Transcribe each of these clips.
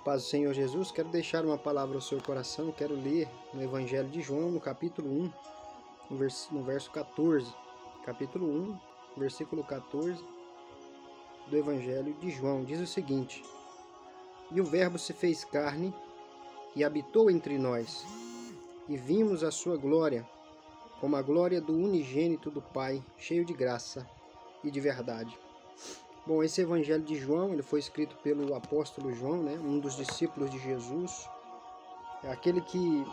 paz do Senhor Jesus, quero deixar uma palavra ao seu coração, quero ler no Evangelho de João, no capítulo 1, no verso 14. Capítulo 1, versículo 14 do Evangelho de João, diz o seguinte: E o Verbo se fez carne e habitou entre nós, e vimos a sua glória, como a glória do unigênito do Pai, cheio de graça e de verdade. Bom, esse Evangelho de João, ele foi escrito pelo apóstolo João, né, um dos discípulos de Jesus, aquele que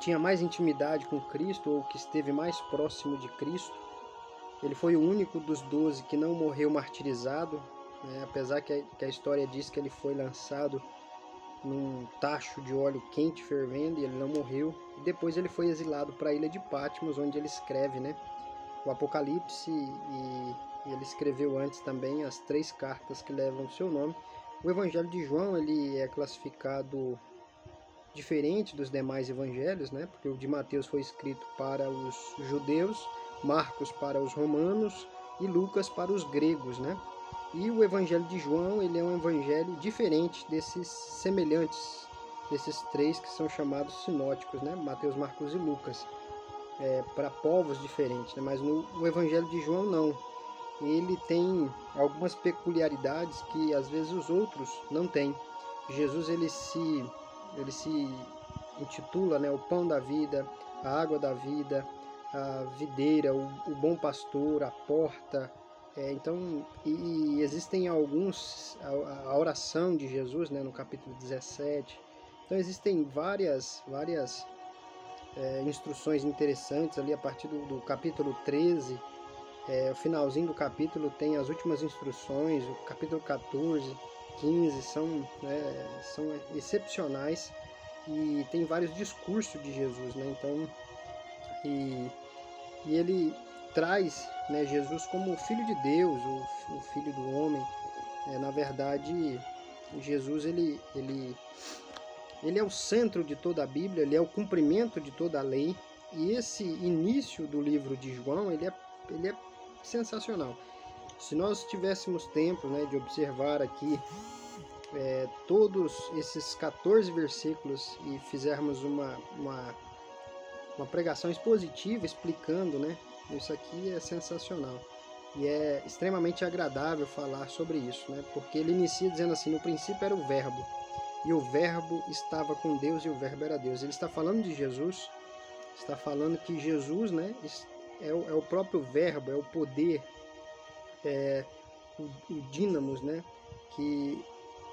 tinha mais intimidade com Cristo, ou que esteve mais próximo de Cristo. Ele foi o único dos 12 que não morreu martirizado, né, apesar que a história diz que ele foi lançado num tacho de óleo quente fervendo e ele não morreu. E depois ele foi exilado para a ilha de Patmos, onde ele escreve, né, o Apocalipse, e ele escreveu antes também as 3 cartas que levam o seu nome. O Evangelho de João, ele é classificado diferente dos demais evangelhos, né? Porque o de Mateus foi escrito para os judeus, Marcos para os romanos e Lucas para os gregos, né? E o Evangelho de João, ele é um evangelho diferente desses semelhantes, desses 3 que são chamados sinóticos, né? Mateus, Marcos e Lucas, para povos diferentes, né? Mas no Evangelho de João não. Ele tem algumas peculiaridades que às vezes os outros não têm. Jesus ele se intitula, né, o pão da vida, a água da vida, a videira, o bom pastor, a porta. Então, existem alguns, a oração de Jesus, né, no capítulo 17. Então existem várias instruções interessantes ali a partir do capítulo 13. O finalzinho do capítulo tem as últimas instruções, o capítulo 14, 15 são excepcionais, e tem vários discursos de Jesus, né? Então, e ele traz, né, Jesus como o Filho de Deus, o Filho do homem. Na verdade, Jesus ele é o centro de toda a Bíblia, ele é o cumprimento de toda a lei, e esse início do livro de João, ele é sensacional. Se nós tivéssemos tempo, né, de observar aqui todos esses 14 versículos e fizermos uma pregação expositiva explicando, né, isso aqui é sensacional. E é extremamente agradável falar sobre isso, né, porque ele inicia dizendo assim: no princípio era o Verbo, e o Verbo estava com Deus, e o Verbo era Deus. Ele está falando de Jesus, está falando que Jesus, né, é o próprio Verbo, é o poder, o dínamos, né, que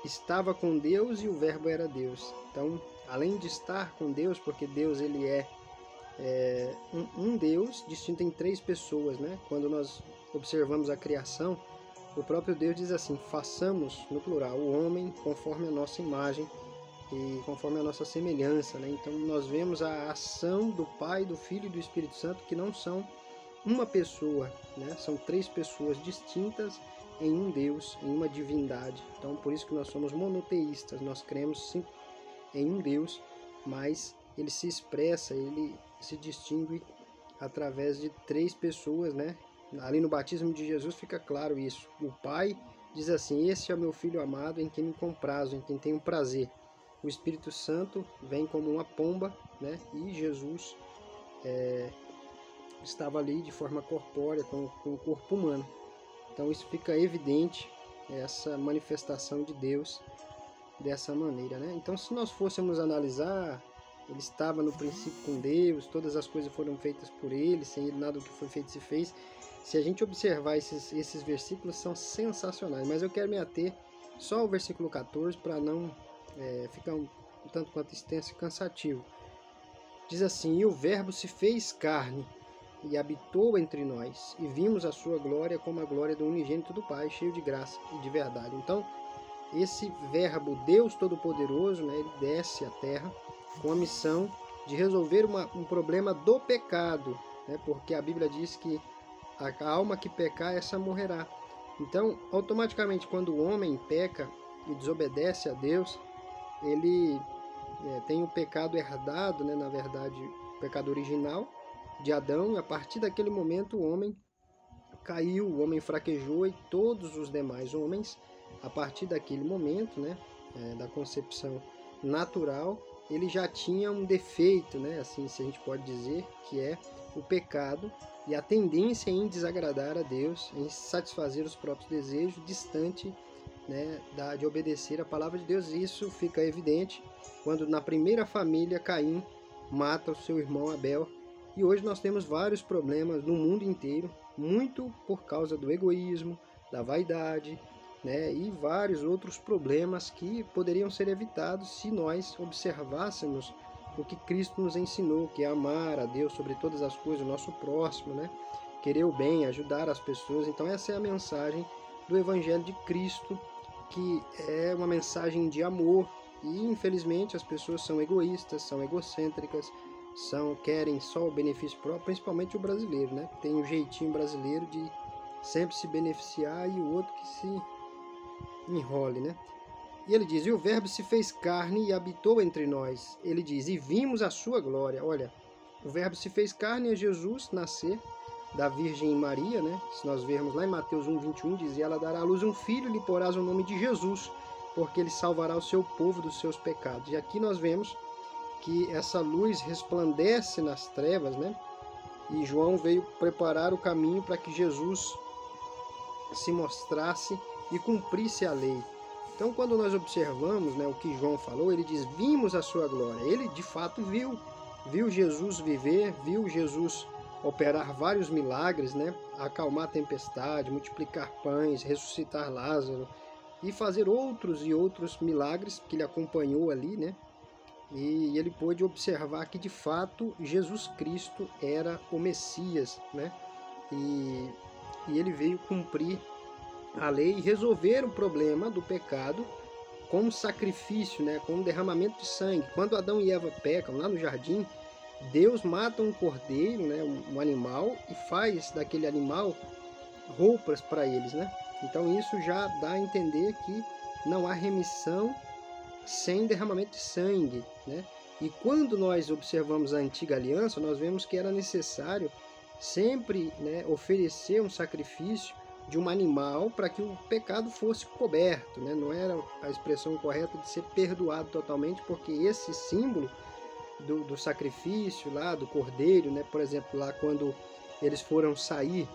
estava com Deus, e o Verbo era Deus. Então, além de estar com Deus, porque Deus ele é um Deus distinto em 3 pessoas, né? Quando nós observamos a criação, o próprio Deus diz assim: façamos, no plural, o homem conforme a nossa imagem e conforme a nossa semelhança, né? Então nós vemos a ação do Pai, do Filho e do Espírito Santo, que não são uma pessoa, né? São 3 pessoas distintas em um Deus, em uma divindade. Então por isso que nós somos monoteístas, nós cremos sim em um Deus, mas ele se expressa, ele se distingue através de 3 pessoas, né? Ali no batismo de Jesus fica claro isso. O Pai diz assim: esse é o meu Filho amado, em quem me comprazo, em quem tenho prazer. O Espírito Santo vem como uma pomba, né? E Jesus estava ali de forma corpórea, com o corpo humano. Então isso fica evidente, essa manifestação de Deus dessa maneira, né? Então, se nós fôssemos analisar, ele estava no princípio com Deus, todas as coisas foram feitas por ele, sem ele nada do que foi feito se fez. Se a gente observar esses versículos, são sensacionais, mas eu quero me ater só ao versículo 14 para não ficar um tanto quanto extenso e cansativo. Diz assim: e o Verbo se fez carne e habitou entre nós, e vimos a sua glória como a glória do unigênito do Pai, cheio de graça e de verdade. Então, esse Verbo, Deus Todo-Poderoso, né, ele desce à Terra com a missão de resolver um problema do pecado, né, porque a Bíblia diz que a alma que pecar, essa morrerá. Então, automaticamente, quando o homem peca e desobedece a Deus, ele tem o pecado herdado, né, na verdade, o pecado original de Adão, e a partir daquele momento o homem caiu, o homem fraquejou, e todos os demais homens, a partir daquele momento, né, da concepção natural, ele já tinha um defeito, né, assim se a gente pode dizer, que é o pecado e a tendência em desagradar a Deus, em satisfazer os próprios desejos, distante, né, de obedecer a palavra de Deus. E isso fica evidente quando na primeira família Caim mata o seu irmão Abel. E hoje nós temos vários problemas no mundo inteiro, muito por causa do egoísmo, da vaidade, né, e vários outros problemas que poderiam ser evitados se nós observássemos o que Cristo nos ensinou, que é amar a Deus sobre todas as coisas, o nosso próximo, né, querer o bem, ajudar as pessoas. Então essa é a mensagem do Evangelho de Cristo, que é uma mensagem de amor. E infelizmente as pessoas são egoístas, são egocêntricas, querem só o benefício próprio, principalmente o brasileiro, né? Tem um jeitinho brasileiro de sempre se beneficiar e o outro que se enrole, né? E ele diz, e o verbo se fez carne e habitou entre nós. Ele diz, e vimos a sua glória. Olha, o verbo se fez carne é Jesus nascer da Virgem Maria, né? Se nós vermos lá em Mateus 1:21, diz, ela dará à luz um filho e lhe porás o nome de Jesus, porque ele salvará o seu povo dos seus pecados. E aqui nós vemos que essa luz resplandece nas trevas, né? E João veio preparar o caminho para que Jesus se mostrasse e cumprisse a lei. Então, quando nós observamos, né, o que João falou, ele diz, vimos a sua glória. Ele, de fato, viu Jesus viver, viu Jesus operar vários milagres, né, acalmar a tempestade, multiplicar pães, ressuscitar Lázaro e fazer outros e outros milagres que ele acompanhou ali, né? E ele pôde observar que, de fato, Jesus Cristo era o Messias, né? E ele veio cumprir a lei e resolver o problema do pecado com um sacrifício, né? Com um derramamento de sangue. Quando Adão e Eva pecam lá no jardim, Deus mata um cordeiro, né? Um animal, e faz daquele animal roupas para eles, né? Então isso já dá a entender que não há remissão sem derramamento de sangue, né? E quando nós observamos a antiga aliança, nós vemos que era necessário sempre, né, oferecer um sacrifício de um animal para que o pecado fosse coberto, né? Não era a expressão correta de ser perdoado totalmente, porque esse símbolo do sacrifício lá, do cordeiro, né? Por exemplo, lá quando eles foram sair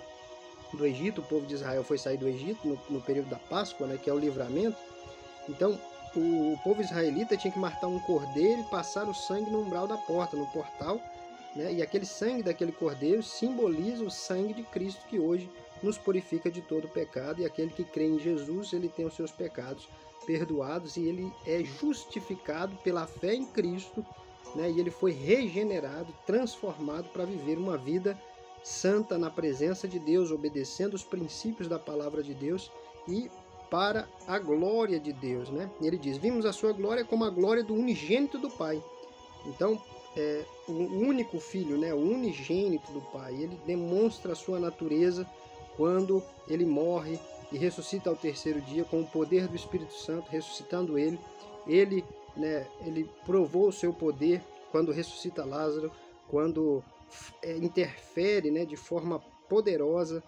do Egito, o povo de Israel foi sair do Egito no período da Páscoa, né, que é o livramento. Então o povo israelita tinha que matar um cordeiro e passar o sangue no umbral da porta, no portal, né? E aquele sangue daquele cordeiro simboliza o sangue de Cristo, que hoje nos purifica de todo pecado, e aquele que crê em Jesus, ele tem os seus pecados perdoados e ele é justificado pela fé em Cristo, né? E ele foi regenerado, transformado para viver uma vida santa na presença de Deus, obedecendo os princípios da palavra de Deus e para a glória de Deus, né? Ele diz, vimos a sua glória como a glória do unigênito do Pai. Então, o único filho, né, o unigênito do Pai, ele demonstra a sua natureza quando ele morre e ressuscita ao terceiro dia com o poder do Espírito Santo, ressuscitando ele. Ele provou o seu poder quando ressuscita Lázaro, quando interfere, né, de forma poderosa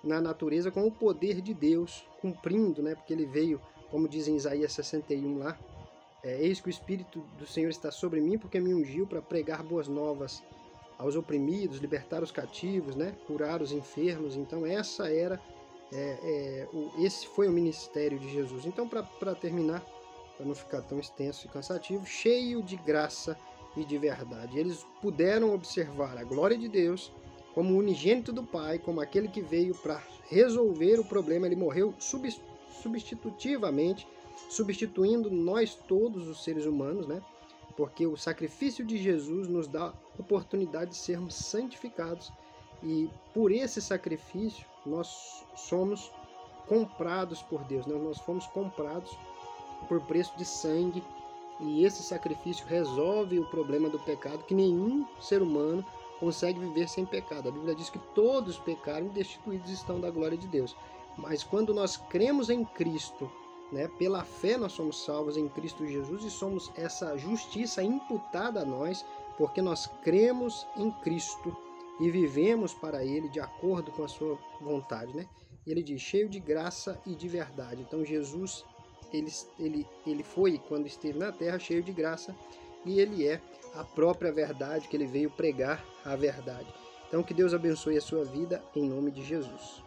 na natureza com o poder de Deus, cumprindo, né, porque ele veio, como diz em Isaías 61 lá, eis que o Espírito do Senhor está sobre mim, porque me ungiu para pregar boas novas aos oprimidos, libertar os cativos, né, curar os enfermos. Então esse foi o ministério de Jesus. Então, para terminar, para não ficar tão extenso e cansativo, cheio de graça e de verdade. Eles puderam observar a glória de Deus como unigênito do Pai, como aquele que veio para resolver o problema. Ele morreu substitutivamente, substituindo nós todos os seres humanos, né? Porque o sacrifício de Jesus nos dá a oportunidade de sermos santificados, e por esse sacrifício nós somos comprados por Deus, né? Nós fomos comprados por preço de sangue, e esse sacrifício resolve o problema do pecado, que nenhum ser humano consegue viver sem pecado. A Bíblia diz que todos pecaram e destituídos estão da glória de Deus. Mas quando nós cremos em Cristo, né, pela fé nós somos salvos em Cristo Jesus e somos essa justiça imputada a nós, porque nós cremos em Cristo e vivemos para Ele de acordo com a sua vontade, né? E ele diz, cheio de graça e de verdade. Então Jesus ele foi, quando esteve na terra, cheio de graça, e ele é a própria verdade, que ele veio pregar a verdade. Então, que Deus abençoe a sua vida, em nome de Jesus.